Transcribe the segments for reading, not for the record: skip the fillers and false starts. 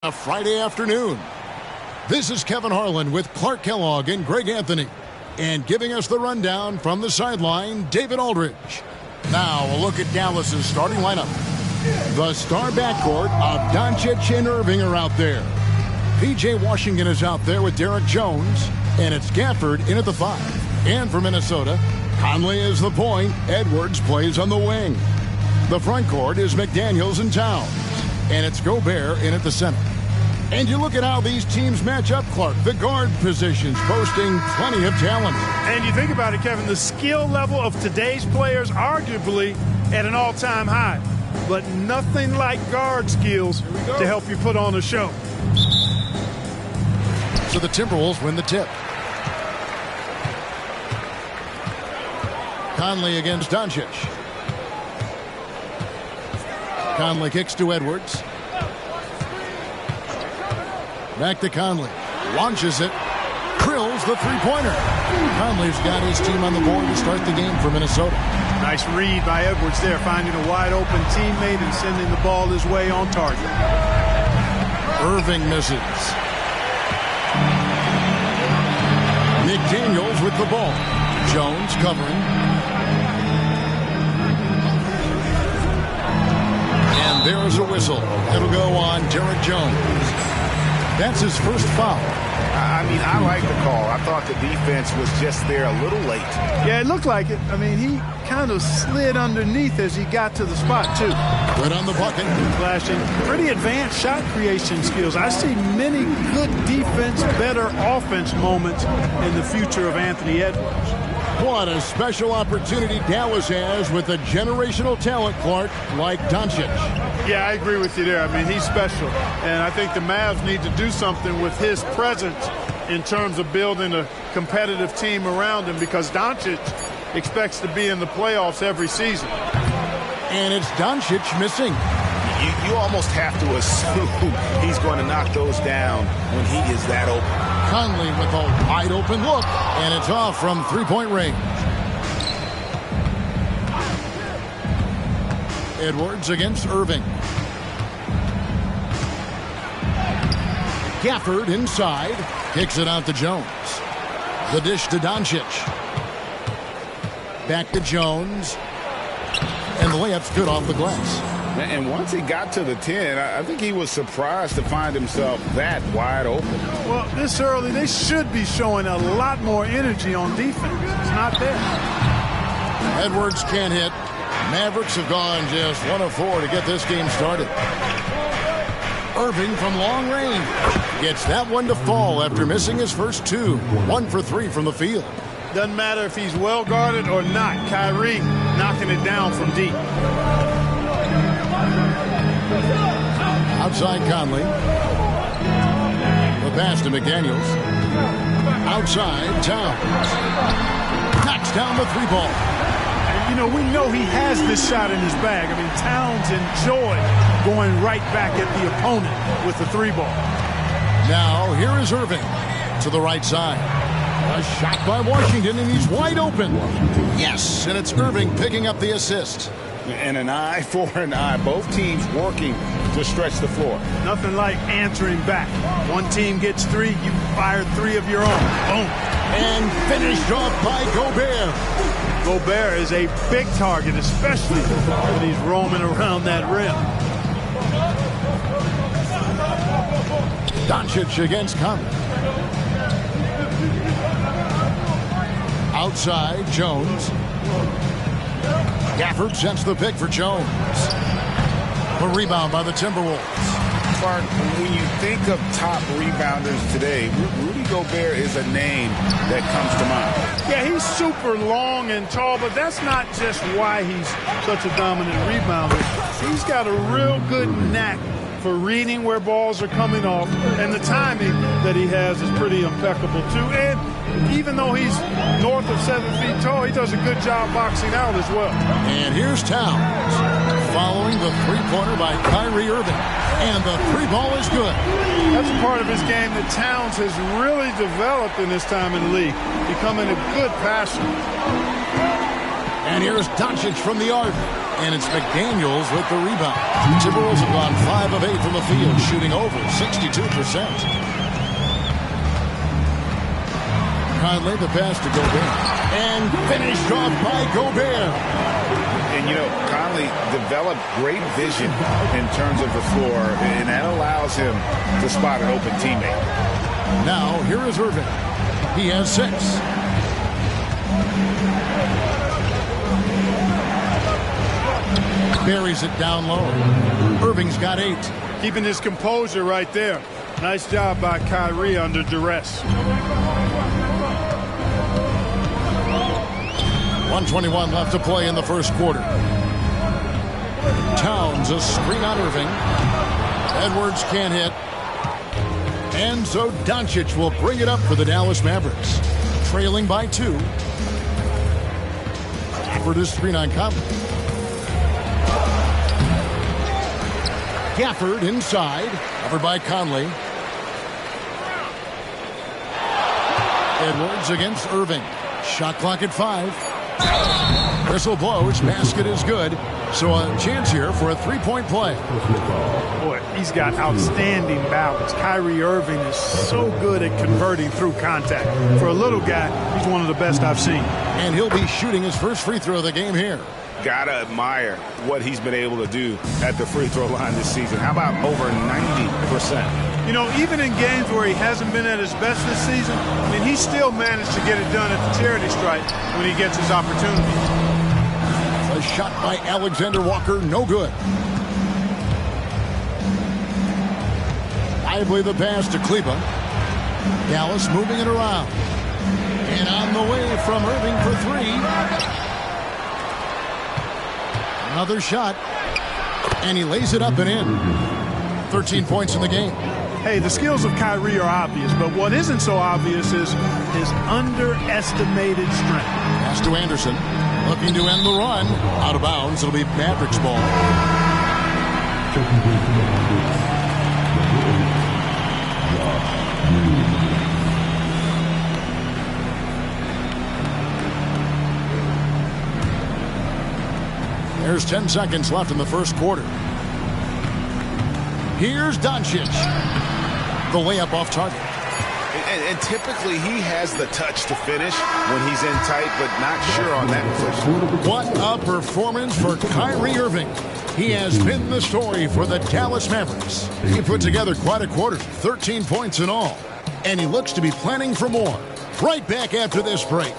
A Friday afternoon. This is Kevin Harlan with Clark Kellogg and Greg Anthony. And giving us the rundown from the sideline, David Aldridge. Now a look at Dallas's starting lineup. The star backcourt of Doncic and Irving are out there. P.J. Washington is out there with Derek Jones. And it's Gafford in at the 5. And for Minnesota, Conley is the point. Edwards plays on the wing. The front court is McDaniels and Towns. And it's Gobert in at the center. And you look at how these teams match up, Clark. The guard positions boasting plenty of talent. And you think about it, Kevin, the skill level of today's players arguably at an all-time high. But nothing like guard skills to help you put on a show. So the Timberwolves win the tip. Conley against Doncic. Conley kicks to Edwards. Back to Conley. Launches it. Drills the three-pointer. Conley's got his team on the board to start the game for Minnesota. Nice read by Edwards there, finding a wide-open teammate and sending the ball his way on target. Irving misses. McDaniels with the ball. Jones covering. And there's a whistle. It'll go on Derek Jones. That's his first foul. I mean, I like the call. I thought the defense was just there a little late. Yeah, it looked like it. I mean, he kind of slid underneath as he got to the spot, too. Right on the bucket. Flashing pretty advanced shot creation skills. I see many good defense, better offense moments in the future of Anthony Edwards. What a special opportunity Dallas has with a generational talent, Clark, like Doncic. Yeah, I agree with you there. I mean, he's special. And I think the Mavs need to do something with his presence in terms of building a competitive team around him, because Doncic expects to be in the playoffs every season. And it's Doncic missing. You almost have to assume he's going to knock those down when he is that open. Conley with a wide open look, and it's off from three-point range. Edwards against Irving. Gafford inside, kicks it out to Jones. The dish to Doncic. Back to Jones, and the layup's good off the glass. And once he got to the 10, I think he was surprised to find himself that wide open. Well, this early, they should be showing a lot more energy on defense. It's not there. Edwards can't hit. Mavericks have gone just 1 of 4 to get this game started. Irving from long range gets that one to fall after missing his first 2. 1 for 3 from the field. Doesn't matter if he's well guarded or not. Kyrie knocking it down from deep. Outside Conley. The pass to McDaniels. Outside Towns. Knocks down the 3-ball. And, you know, we know he has this shot in his bag. I mean, Towns enjoyed going right back at the opponent with the 3-ball. Now, here is Irving to the right side. A shot by Washington, and he's wide open. Yes, and it's Irving picking up the assist. And an eye for an eye. Both teams working to stretch the floor. Nothing like answering back. One team gets 3, you fire 3 of your own. Boom. And finished off by Gobert. Gobert is a big target, especially when he's roaming around that rim. Doncic against Conley. Outside, Jones. Gafford sends the pick for Jones. A rebound by the Timberwolves. Clark, when you think of top rebounders today, Rudy Gobert is a name that comes to mind. Yeah, he's super long and tall, but that's not just why he's such a dominant rebounder. He's got a real good knack for reading where balls are coming off, and the timing that he has is pretty impeccable too. And even though he's north of 7 feet tall, he does a good job boxing out as well. And here's Towns following the three-pointer by Kyrie Irving, and the 3-ball is good. That's a part of his game that Towns has really developed in his time in the league, becoming a good passer. And here's Doncic from the arc. And it's McDaniels with the rebound. Timberwolves have gone 5 of 8 from the field, shooting over 62%. Conley, the pass to Gobert. And finished off by Gobert. And, you know, Conley developed great vision in terms of the floor, and that allows him to spot an open teammate. Now, here is Irving. He has 6. Buries it down low. Irving's got 8. Keeping his composure right there. Nice job by Kyrie under duress. 1:21 left to play in the first quarter. Towns, a screen on Irving. Edwards can't hit. And so Doncic will bring it up for the Dallas Mavericks. Trailing by 2. For this screen on Conley. Gafford inside. Covered by Conley. Edwards against Irving. Shot clock at 5. Whistle blows. Basket is good. So a chance here for a 3-point play. Boy, he's got outstanding balance. Kyrie Irving is so good at converting through contact. For a little guy, he's one of the best I've seen. And he'll be shooting his first free throw of the game here. Gotta admire what he's been able to do at the free throw line this season. How about over 90%? You know, even in games where he hasn't been at his best this season, I mean, he still managed to get it done at the charity stripe when he gets his opportunity. A shot by Alexander Walker, no good. Lively the pass to Kleba. Dallas moving it around. And on the way from Irving for 3. Another shot. And he lays it up and in. 13 points in the game. Hey, the skills of Kyrie are obvious, but what isn't so obvious is his underestimated strength. Pass to Anderson. Looking to end the run. Out of bounds. It'll be Mavericks ball. There's 10 seconds left in the first quarter. Here's Doncic. The layup off target. And typically he has the touch to finish when he's in tight, but not sure on that position. What a performance for Kyrie Irving. He has been the story for the Dallas Mavericks. He put together quite a quarter, 13 points in all. And he looks to be planning for more. Right back after this break.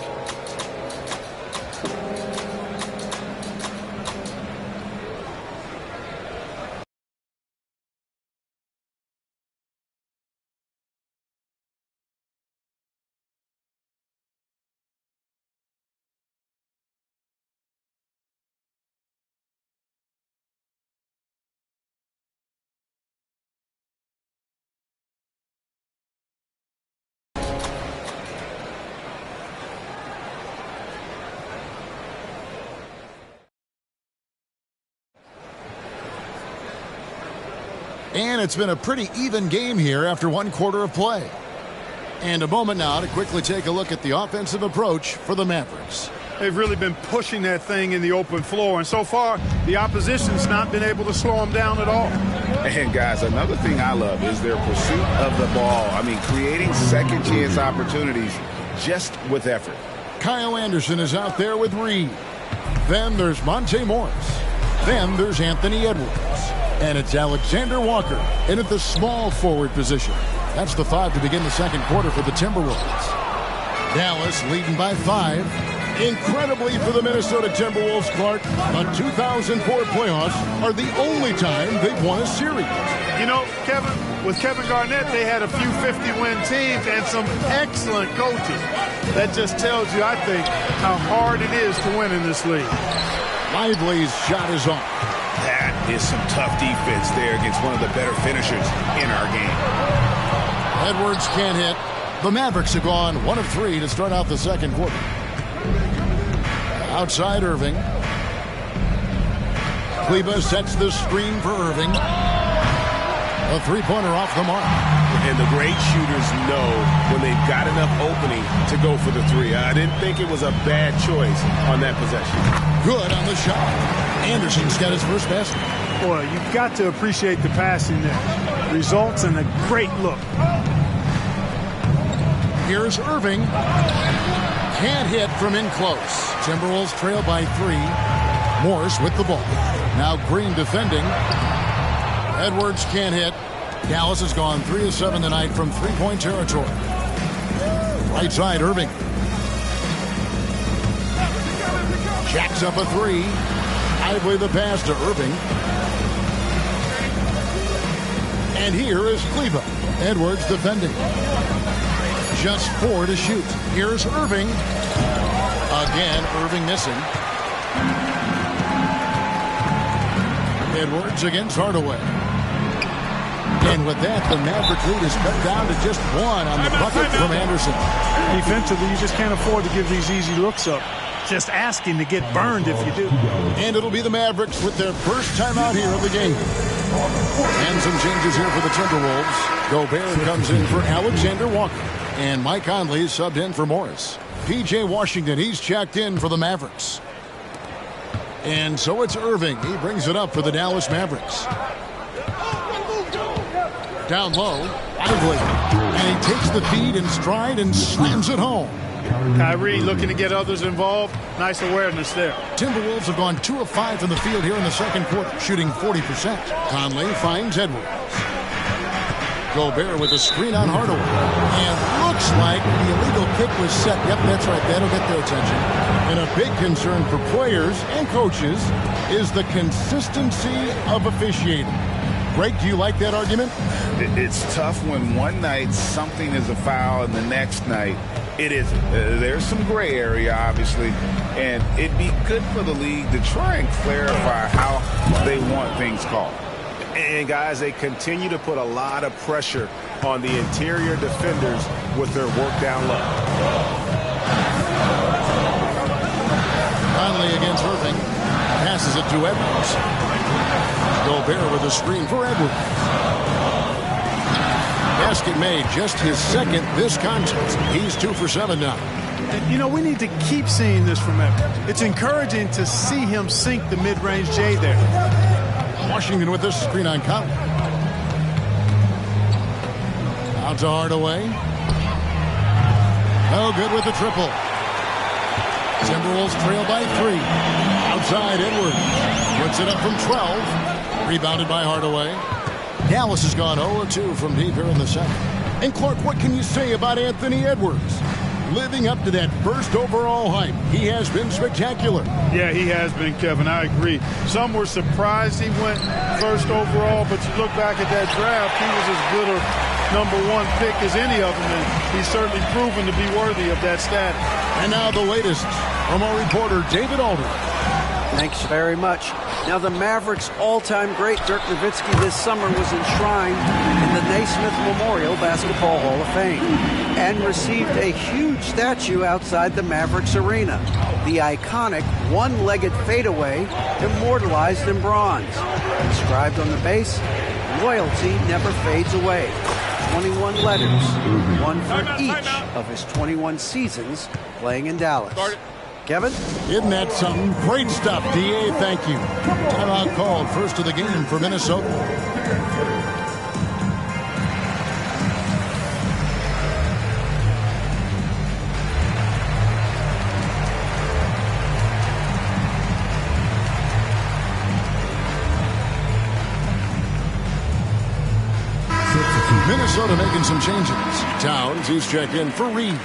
And it's been a pretty even game here after one quarter of play. And a moment now to quickly take a look at the offensive approach for the Mavericks. They've really been pushing that thing in the open floor, and so far the opposition's not been able to slow them down at all. And guys, another thing I love is their pursuit of the ball. I mean, creating second chance opportunities just with effort. Kyle Anderson is out there with Reed. Then there's Monte Morris. Then there's Anthony Edwards. And it's Alexander Walker in at the small forward position. That's the 5 to begin the second quarter for the Timberwolves. Dallas leading by 5. Incredibly for the Minnesota Timberwolves, Clark, the 2004 playoffs are the only time they've won a series. You know, Kevin, with Kevin Garnett, they had a few 50-win teams and some excellent coaches. That just tells you, I think, how hard it is to win in this league. Lively's shot is off. That is some tough defense there against one of the better finishers in our game. Edwards can't hit. The Mavericks have gone 1 of 3 to start out the second quarter. Outside Irving. Kleba sets the screen for Irving. A three-pointer off the mark. And the great shooters know when they've got enough opening to go for the three. I didn't think it was a bad choice on that possession. Good on the shot. Anderson's got his first basket. Boy, you've got to appreciate the passing there. Results in a great look. Here's Irving. Can't hit from in close. Timberwolves trail by 3. Morris with the ball. Now Green defending. Edwards can't hit. Dallas has gone 3 of 7 tonight from three-point territory. Right side, Irving. Jacks up a 3. Lively the pass to Irving. And here is Cleveland. Edwards defending. Just 4 to shoot. Here's Irving. Again, Irving missing. Edwards against Hardaway. And with that, the Maverick lead is cut down to just 1 on the bucket from Anderson. Defensively, you just can't afford to give these easy looks up. Just asking to get burned if you do. And it'll be the Mavericks with their first timeout here of the game. And some changes here for the Timberwolves. Gobert comes in for Alexander Walker. And Mike Conley subbed in for Morris. P.J. Washington, he's checked in for the Mavericks. And so it's Irving. He brings it up for the Dallas Mavericks. Down low, Lively. And he takes the feed in stride and slams it home. Kyrie looking to get others involved. Nice awareness there. Timberwolves have gone 2 of 5 from the field here in the second quarter, shooting 40%. Conley finds Edwards. Gobert with a screen on Hardaway. And looks like the illegal kick was set. Yep, that's right. That'll get their attention. And a big concern for players and coaches is the consistency of officiating. Greg, do you like that argument? It's tough when one night something is a foul and the next night it isn't. There's some gray area, obviously, and it'd be good for the league to try and clarify how they want things called. And, guys, they continue to put a lot of pressure on the interior defenders with their work down low. Conley against Irving. Passes it to Edwards. Gobert with a screen for Edwards. Basket made, just his second this contest. He's 2 for 7 now. You know, we need to keep seeing this from Edwards. It's encouraging to see him sink the mid-range J there. Washington with this screen on Conley. Out to Hardaway. No good with the triple. Timberwolves trail by 3. Outside Edwards. Puts it up from 12. Rebounded by Hardaway. Dallas has gone 0-2 from deep here in the second. And Clark, what can you say about Anthony Edwards? Living up to that first overall hype. He has been spectacular. Yeah, he has been, Kevin. I agree. Some were surprised he went first overall, but you look back at that draft, he was as good a #1 pick as any of them, and he's certainly proven to be worthy of that status. And now the latest from our reporter, David Aldridge. Thanks very much. Now, the Mavericks' all-time great Dirk Nowitzki this summer was enshrined in the Naismith Memorial Basketball Hall of Fame and received a huge statue outside the Mavericks arena. The iconic one-legged fadeaway immortalized in bronze. Inscribed on the base, loyalty never fades away. 21 letters, one for each of his 21 seasons playing in Dallas. Kevin? Isn't that something? Great stuff, D.A. Thank you. Timeout called. First of the game for Minnesota. Minnesota making some changes. Towns, he's checked in for Reed.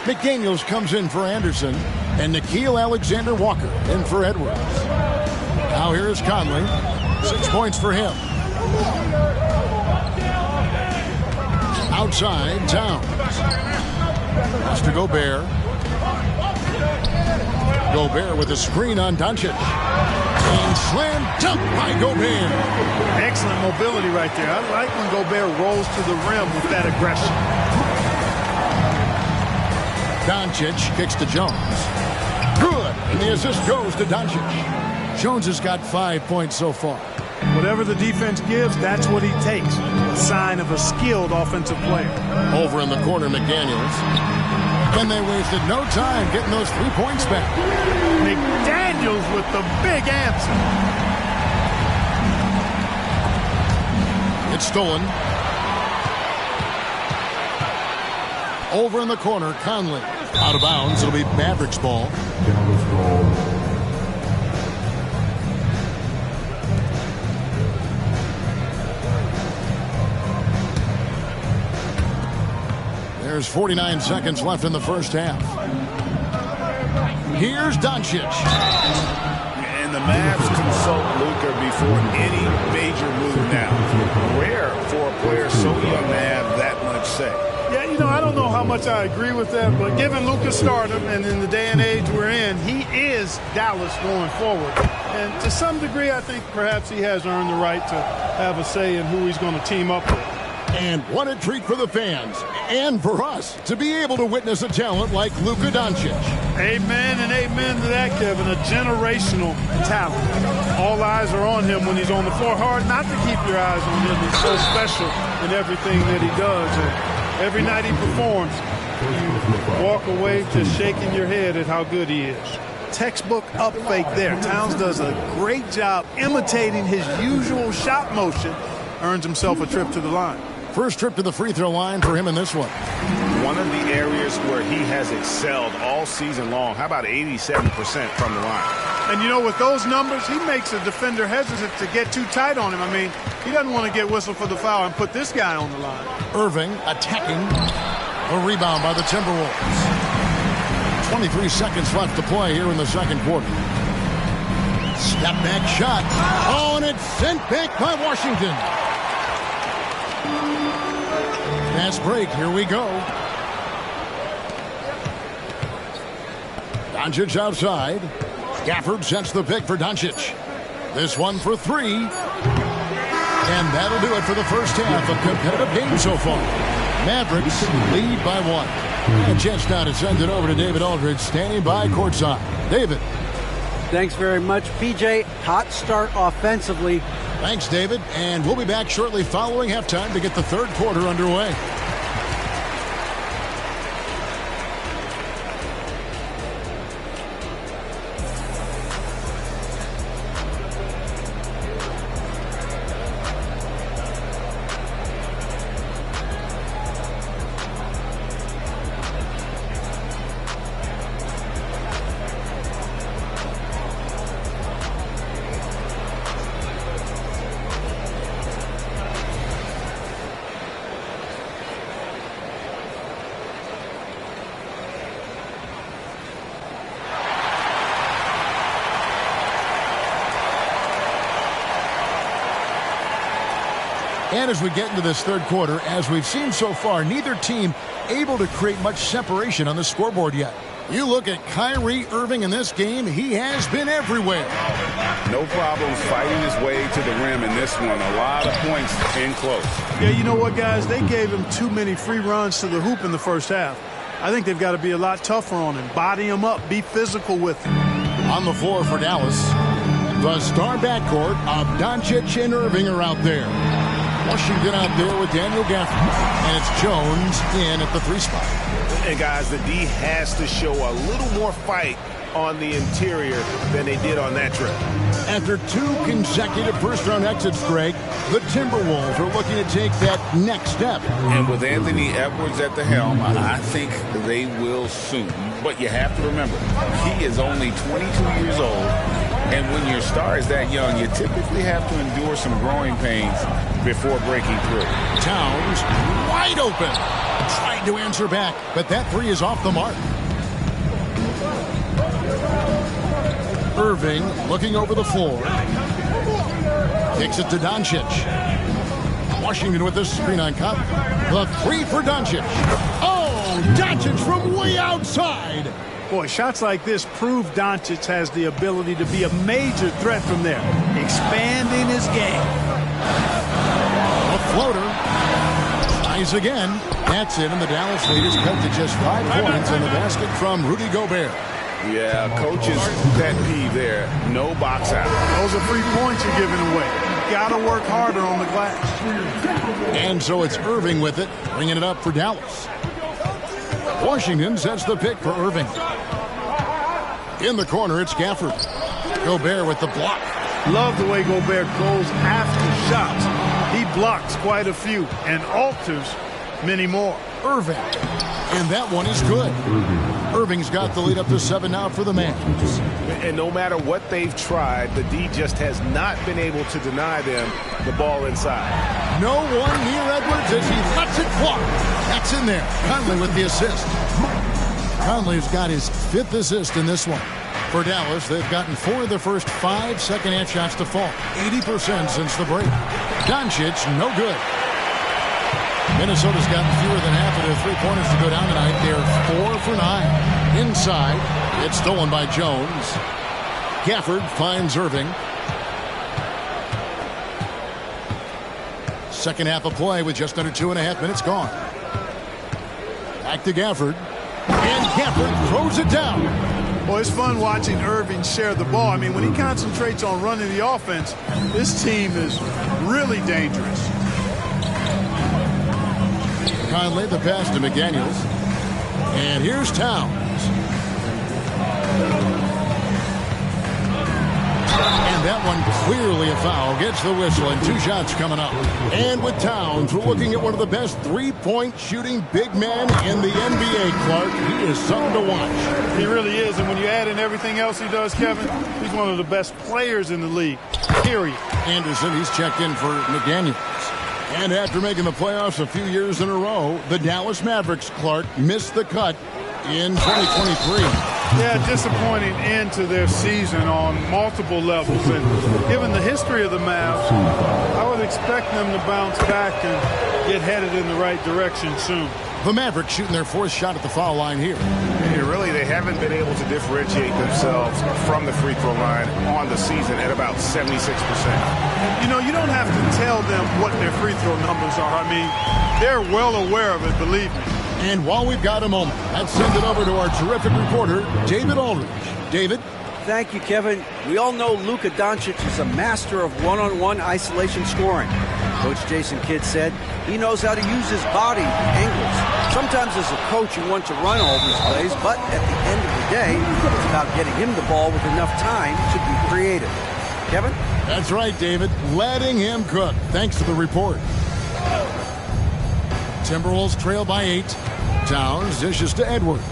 McDaniels comes in for Anderson. And Nickeil Alexander-Walker in for Edwards. Now here is Conley. 6 points for him. Outside, Towns. Pass to Gobert. Gobert with a screen on Doncic. And slam dunk by Gobert. Excellent mobility right there. I like when Gobert rolls to the rim with that aggression. Doncic kicks to Jones. Good. And the assist goes to Doncic. Jones has got 5 points so far. Whatever the defense gives, that's what he takes. A sign of a skilled offensive player. Over in the corner, McDaniels. And they wasted no time getting those 3 points back. McDaniels with the big answer. It's stolen. Over in the corner, Conley. Out of bounds. It'll be Mavericks ball. There's 49 seconds left in the first half. Here's Doncic. And the Mavs consult Luka before any major move now. Rare for a player so young to have that much say. Yeah, you know, I don't know how much I agree with that, but given Luka's stardom and in the day and age we're in, he is Dallas going forward. And to some degree, I think perhaps he has earned the right to have a say in who he's going to team up with. And what a treat for the fans and for us to be able to witness a talent like Luka Doncic. Amen and amen to that, Kevin. A generational talent. All eyes are on him when he's on the floor. Hard not to keep your eyes on him. He's so special in everything that he does. And every night he performs, you walk away just shaking your head at how good he is. Textbook up fake there. Towns does a great job imitating his usual shot motion. Earns himself a trip to the line. First trip to the free throw line for him in this one. One of the areas where he has excelled all season long. How about 87% from the line? And, you know, with those numbers, he makes a defender hesitant to get too tight on him. I mean, he doesn't want to get whistled for the foul and put this guy on the line. Irving attacking. A rebound by the Timberwolves. 23 seconds left to play here in the second quarter. Step back shot. Oh, and it's sent back by Washington. Fast break. Here we go. Doncic outside. Gafford sets the pick for Doncic. This one for three. And that'll do it for the first half of competitive game so far. Mavericks lead by 1. A chance now to send it over to David Aldridge, standing by courtside. David. Thanks very much, PJ. Hot start offensively. Thanks, David. And we'll be back shortly following halftime to get the third quarter underway. And as we get into this third quarter, as we've seen so far, neither team able to create much separation on the scoreboard yet. You look at Kyrie Irving in this game, he has been everywhere. No problems fighting his way to the rim in this one. A lot of points in close. Yeah, you know what, guys? They gave him too many free runs to the hoop in the first half. I think they've got to be a lot tougher on him. Body him up. Be physical with him. On the floor for Dallas, the star backcourt of Doncic and Irving are out there. Washington out there with Daniel Gafford. And it's Jones in at the 3 spot. And, guys, the D has to show a little more fight on the interior than they did on that trip. After 2 consecutive first-round exits, Greg, the Timberwolves are looking to take that next step. And with Anthony Edwards at the helm, I think they will soon. But you have to remember, he is only 22 years old. And when your star is that young, you typically have to endure some growing pains before breaking through. Towns wide open. Trying to answer back, but that 3 is off the mark. Irving looking over the floor. Kicks it to Doncic. Washington with this screen on top. The 3 for Doncic. Oh, Doncic from way outside. Boy, shots like this prove Doncic has the ability to be a major threat from there, expanding his game. A floater. Tries again. That's it, and the Dallas lead is cut to just 5 points in the basket from Rudy Gobert. Yeah, coach's pet peeve there. No box out. Those are free points you're giving away. got to work harder on the glass. And so it's Irving with it, bringing it up for Dallas. Washington sets the pick for Irving. In the corner, it's Gafford. Gobert with the block. Love the way Gobert goes after shots. He blocks quite a few and alters many more. Irving. And that one is good. Irving's got the lead up to 7 now for the Mavs. And no matter what they've tried, the D just has not been able to deny them the ball inside. No one near Edwards as he lets it fly. That's in there. Conley with the assist. Conley's got his 5th assist in this one. For Dallas, they've gotten 4 of their first 5 second-half shots to fall. 80% since the break. Doncic, no good. Minnesota's gotten fewer than half of their three-pointers to go down tonight. They're 4 for 9. Inside, it's stolen by Jones. Gafford finds Irving. Second half of play with just under 2.5 minutes gone. Back to Gafford. And Gafford throws it down. Well, it's fun watching Irving share the ball. I mean, when he concentrates on running the offense, this team is really dangerous. Conley, the pass to McDaniels. And here's Towns. And that one clearly a foul. Gets the whistle and 2 shots coming up. And with Towns, we're looking at one of the best three-point shooting big men in the NBA, Clark. He is something to watch. He really is. And when you add in everything else he does, Kevin, he's one of the best players in the league, period. Anderson, he's checked in for McDaniels. And after making the playoffs a few years in a row, the Dallas Mavericks, Clark, missed the cut in 2023. Yeah, disappointing end to their season on multiple levels. And given the history of the Mavs, I would expect them to bounce back and get headed in the right direction soon. The Mavericks shooting their 4th shot at the foul line here. And really, they haven't been able to differentiate themselves from the free throw line on the season at about 76%. You know, you don't have to tell them what their free throw numbers are. I mean, they're well aware of it, believe me. And while we've got a moment, let's send it over to our terrific reporter, David Aldridge. David? Thank you, Kevin. We all know Luka Doncic is a master of one-on-one isolation scoring. Coach Jason Kidd said he knows how to use his body angles. Sometimes as a coach you want to run all these plays, but at the end of the day, it's about getting him the ball with enough time to be creative. Kevin? That's right, David. Letting him cook. Thanks to the report. Timberwolves trail by 8. Towns dishes to Edwards.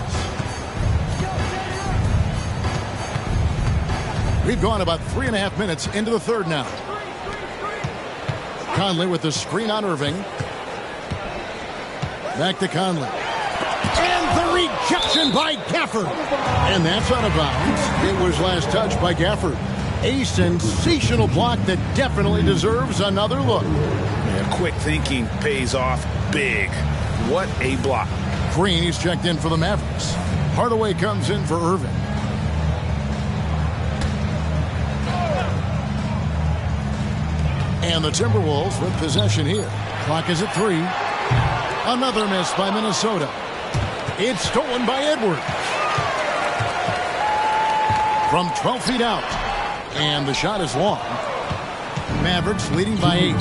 We've gone about 3.5 minutes into the 3rd now. Conley with the screen on Irving. Back to Conley. And the rejection by Gafford. And that's out of bounds. It was last touched by Gafford. A sensational block that definitely deserves another look. Yeah, quick thinking pays off big. What a block. Green, he's checked in for the Mavericks. Hardaway comes in for Irving. And the Timberwolves with possession here. Clock is at 3. Another miss by Minnesota. It's stolen by Edwards. From 12 feet out. And the shot is long. Mavericks leading by 8.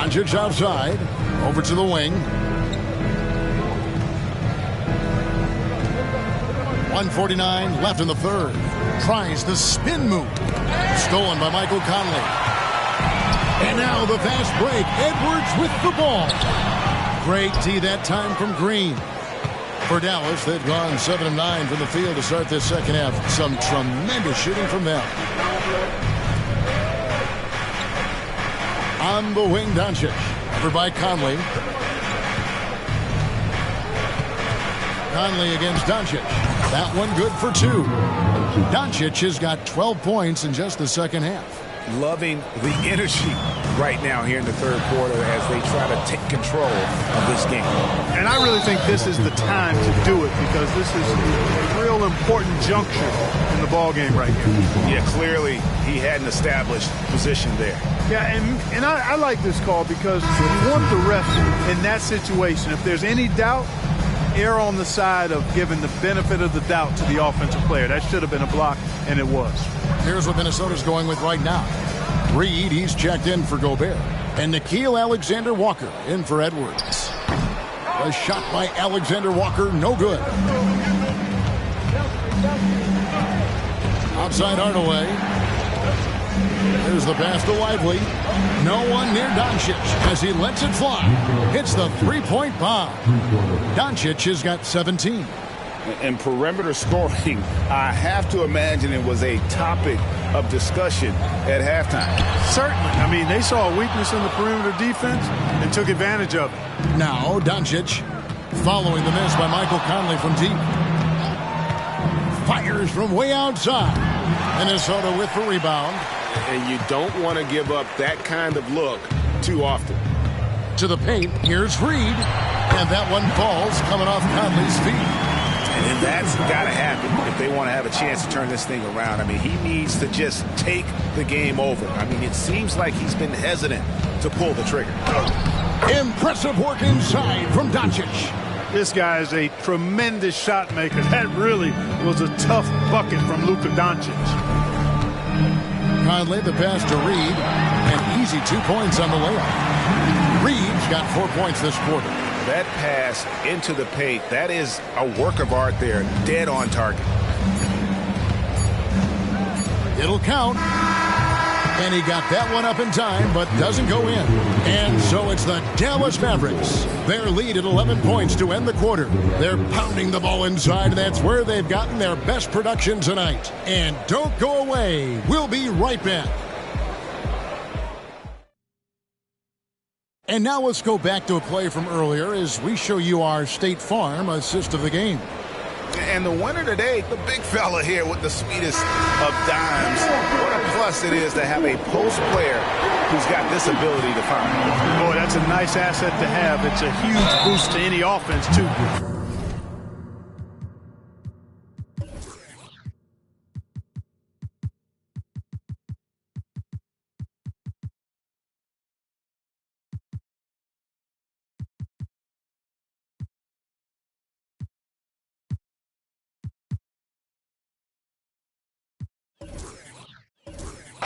Doncic outside. Over to the wing. 1:49 left in the 3rd. Tries the spin move. Stolen by Michael Conley. And now the fast break. Edwards with the ball. Great D that time from Green. For Dallas, they've gone 7 of 9 from the field to start this second half. Some tremendous shooting from them. On the wing, Doncic. Over by Conley. Conley against Doncic. That one good for 2. Doncic has got 12 points in just the second half. Loving the energy right now here in the 3rd quarter as they try to take control of this game. And I really think this is the time to do it because this is a real important juncture in the ball game right here. Yeah, clearly he had an established position there. Yeah, and I like this call because you want the ref in that situation. If there's any doubt, err on the side of giving the benefit of the doubt to the offensive player. That should have been a block, and it was. Here's what Minnesota's going with right now. Reed, he's checked in for Gobert. And Nickeil Alexander-Walker in for Edwards. A shot by Alexander-Walker, no good. Outside Hardaway. There's the pass to Lively. No one near Doncic as he lets it fly. Hits the three-point bomb. Doncic has got 17. And perimeter scoring, I have to imagine it was a topic of discussion at halftime. Certainly. I mean, they saw a weakness in the perimeter defense and took advantage of it. Now, Doncic, following the miss by Michael Conley from deep. Fires from way outside. Minnesota with the rebound. And you don't want to give up that kind of look too often. To the paint, here's Reed. And that one falls coming off Conley's feet. And that's got to happen if they want to have a chance to turn this thing around. I mean, he needs to just take the game over. I mean, it seems like he's been hesitant to pull the trigger. Impressive work inside from Doncic. This guy is a tremendous shot maker. That really was a tough bucket from Luka Doncic. Conley, the pass to Reed. An easy 2 points on the layup. Reed's got 4 points this quarter. That pass into the paint, that is a work of art there, dead on target. It'll count. And he got that one up in time, but doesn't go in. And so it's the Dallas Mavericks. Their lead at 11 points to end the quarter. They're pounding the ball inside, and that's where they've gotten their best production tonight. And don't go away. We'll be right back. And now let's go back to a play from earlier as we show you our State Farm assist of the game. And the winner today, the big fella here with the sweetest of dimes. What a plus it is to have a post player who's got this ability to find. Boy, that's a nice asset to have. It's a huge boost to any offense, too.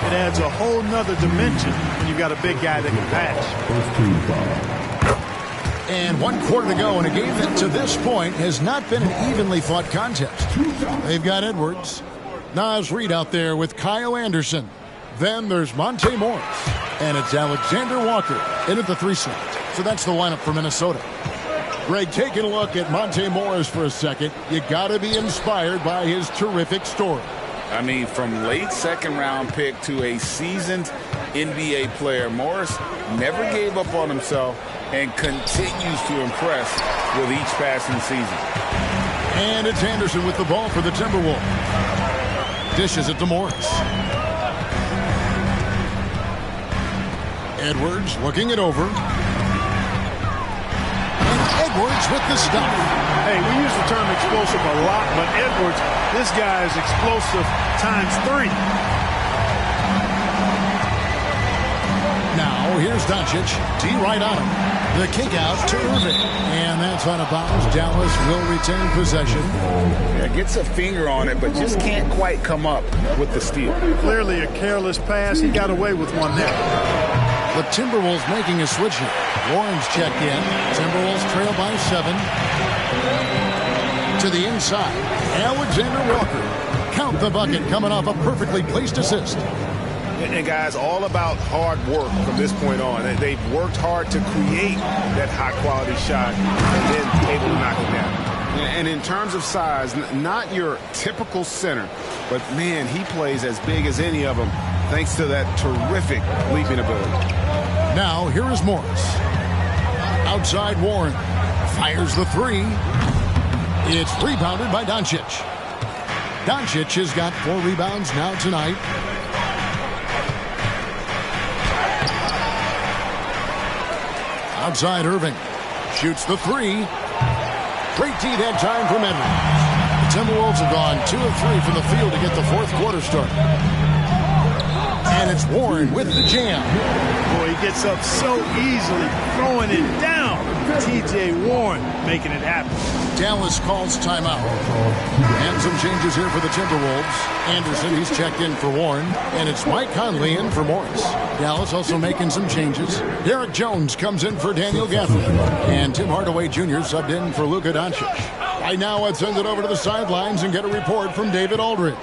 It adds a whole nother dimension when you've got a big guy that can pass. And 1 quarter to go in a game that to this point has not been an evenly fought contest. They've got Edwards. Naz Reid out there with Kyle Anderson. Then there's Monte Morris. And it's Alexander Walker in at the 3 slot. So that's the lineup for Minnesota. Greg, taking a look at Monte Morris for a second. You got to be inspired by his terrific story. I mean, from late second-round pick to a seasoned NBA player, Morris never gave up on himself and continues to impress with each passing season. And it's Anderson with the ball for the Timberwolves. Dishes it to Morris. Edwards looking it over. And Edwards with the stop. Hey, we use the term explosive a lot, but Edwards, this guy is explosive times 3. Now, here's Doncic. D right on him. The kick out to Irving. And that's out of bounds. Dallas will retain possession. Yeah, gets a finger on it, but just can't quite come up with the steal. Clearly a careless pass. He got away with one there. The Timberwolves making a switch here. Warren's checked in. Timberwolves trail by 7. To the inside. Alexander Walker. Count the bucket coming off a perfectly placed assist. And guys, all about hard work from this point on. They've worked hard to create that high-quality shot and then able to knock it down. And in terms of size, not your typical center, but man, he plays as big as any of them thanks to that terrific leaping ability. Now, here is Morris. Outside Warren. Fires the 3. It's rebounded by Doncic. Doncic has got 4 rebounds now tonight. Outside Irving. Shoots the 3. Great D that time from Edwards. The Timberwolves have gone 2 of 3 from the field to get the 4th quarter started. And it's Warren with the jam. Boy, he gets up so easily, throwing it down. T.J. Warren making it happen. Dallas calls timeout. And some changes here for the Timberwolves. Anderson, he's checked in for Warren. And it's Mike Conley in for Morris. Dallas also making some changes. Derek Jones comes in for Daniel Gafford. And Tim Hardaway Jr. subbed in for Luka Doncic. Right now, let's send it over to the sidelines and get a report from David Aldridge.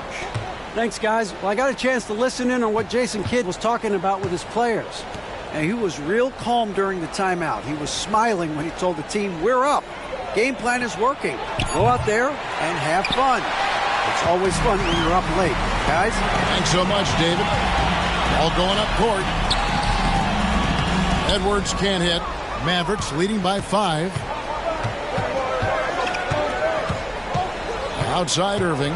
Thanks, guys. Well, I got a chance to listen in on what Jason Kidd was talking about with his players. And he was real calm during the timeout. He was smiling when he told the team, we're up. Game plan is working. Go out there and have fun. It's always fun when you're up late. Guys? Thanks so much, David. All going up court. Edwards can't hit. Mavericks leading by 5. Outside Irving.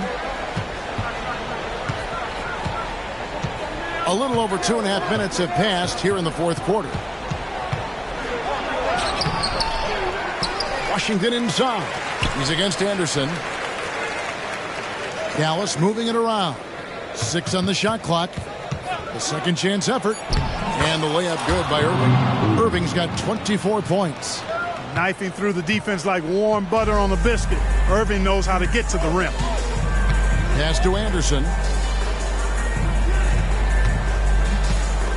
A little over 2.5 minutes have passed here in the fourth quarter. Washington inside. He's against Anderson. Dallas moving it around. 6 on the shot clock. The second chance effort. And the layup good by Irving. Irving's got 24 points. Knifing through the defense like warm butter on a biscuit. Irving knows how to get to the rim. Pass to Anderson.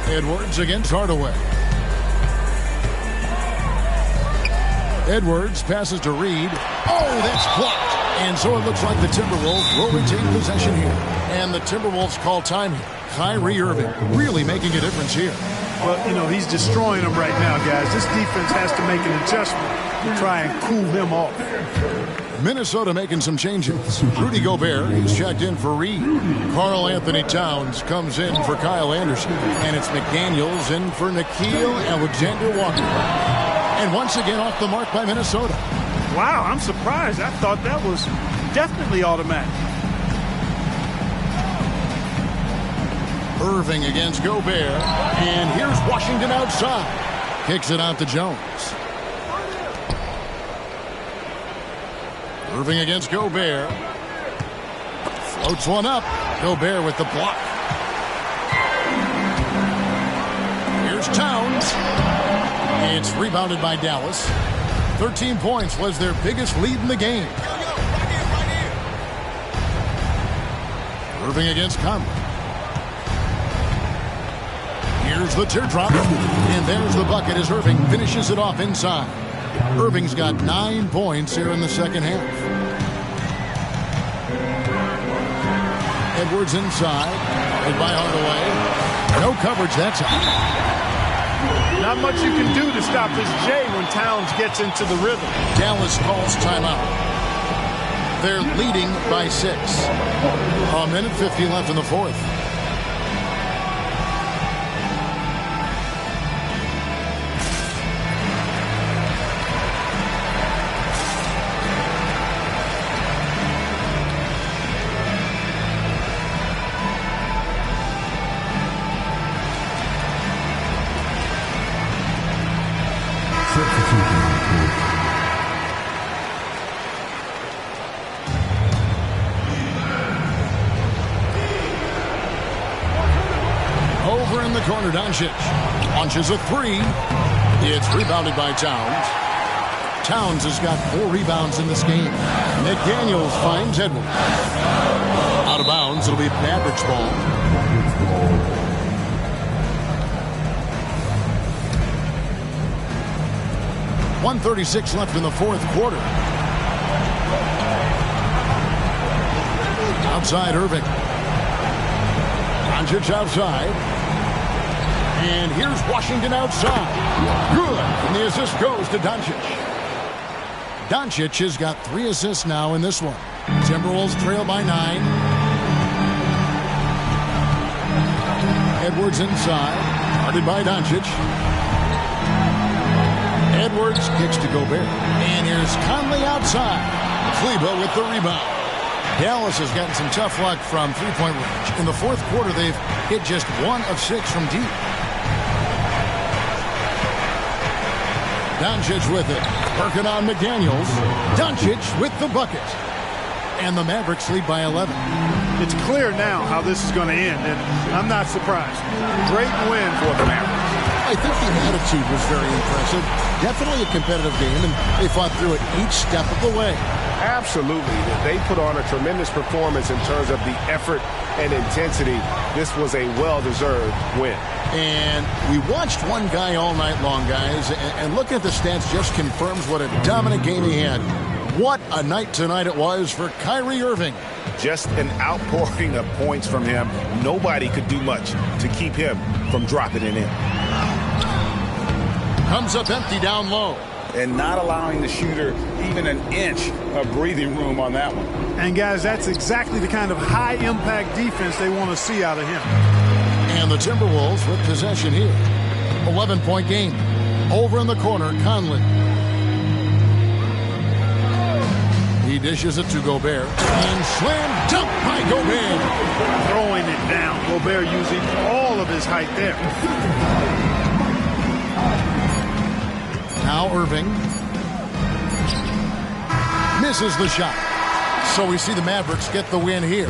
Edwards against Hardaway. Edwards passes to Reed. Oh, that's blocked. And so it looks like the Timberwolves will retain possession here. And the Timberwolves call time here. Kyrie Irving really making a difference here. Well, you know, he's destroying them right now, guys. This defense has to make an adjustment to try and cool him off. Minnesota making some changes. Rudy Gobert, he's checked in for Reed. Karl Anthony Towns comes in for Kyle Anderson. And it's McDaniels in for Nickeil Alexander-Walker. And once again off the mark by Minnesota. Wow, I'm surprised. I thought that was definitely automatic. Irving against Gobert. And here's Washington outside. Kicks it out to Jones. Irving against Gobert. Floats one up. Gobert with the block. Here's Towns. It's rebounded by Dallas. 13 points was their biggest lead in the game. Irving against Conley. Here's the teardrop. And there's the bucket as Irving finishes it off inside. Irving's got 9 points here in the second half. Edwards inside. Played by Hardaway. No coverage, that's out. Not much you can do to stop this J when Towns gets into the rhythm. Dallas calls timeout. They're leading by 6. 1:50 left in the fourth. Over in the corner, Doncic launches a 3. It's rebounded by Towns. Towns has got 4 rebounds in this game. McDaniels finds Edwards. Out of bounds, it'll be Mavericks ball. .136 left in the fourth quarter. Outside Irving. Doncic outside. And here's Washington outside. Good. And the assist goes to Doncic. Doncic has got 3 assists now in this one. Timberwolves trail by 9. Edwards inside. Guarded by Doncic. Edwards kicks to Gobert. And here's Conley outside. Kleber with the rebound. Dallas has gotten some tough luck from three-point range. In the fourth quarter, they've hit just 1 of 6 from deep. Doncic with it. Working on McDaniels. Doncic with the bucket. And the Mavericks lead by 11. It's clear now how this is going to end, and I'm not surprised. Great win for the Mavericks. I think the attitude was very impressive. Definitely a competitive game, and they fought through it each step of the way. Absolutely. They put on a tremendous performance in terms of the effort and intensity. This was a well-deserved win. And we watched one guy all night long, guys, and looking at the stats just confirms what a dominant game he had. What a night tonight it was for Kyrie Irving. Just an outpouring of points from him. Nobody could do much to keep him from dropping it in. Comes up empty down low. And not allowing the shooter even an inch of breathing room on that one. And, guys, that's exactly the kind of high-impact defense they want to see out of him. And the Timberwolves with possession here. 11-point game. Over in the corner, Conley. He dishes it to Gobert. And slam dunk by Gobert. Throwing it down. Gobert using all of his height there. Now Irving. Misses the shot. So we see the Mavericks get the win here.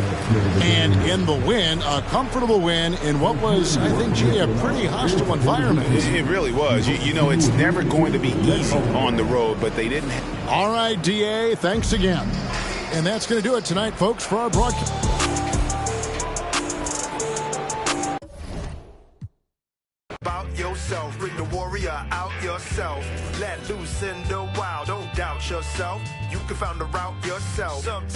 And in the win, a comfortable win in what was, I think, Jay, a pretty hostile environment. It really was. You know, it's never going to be easy on the road, but they didn't. All right, DA, thanks again. And that's going to do it tonight, folks, for our broadcast. Yourself, bring the warrior out yourself. Let loose in the wild, don't doubt yourself. You can find the route yourself. Sometimes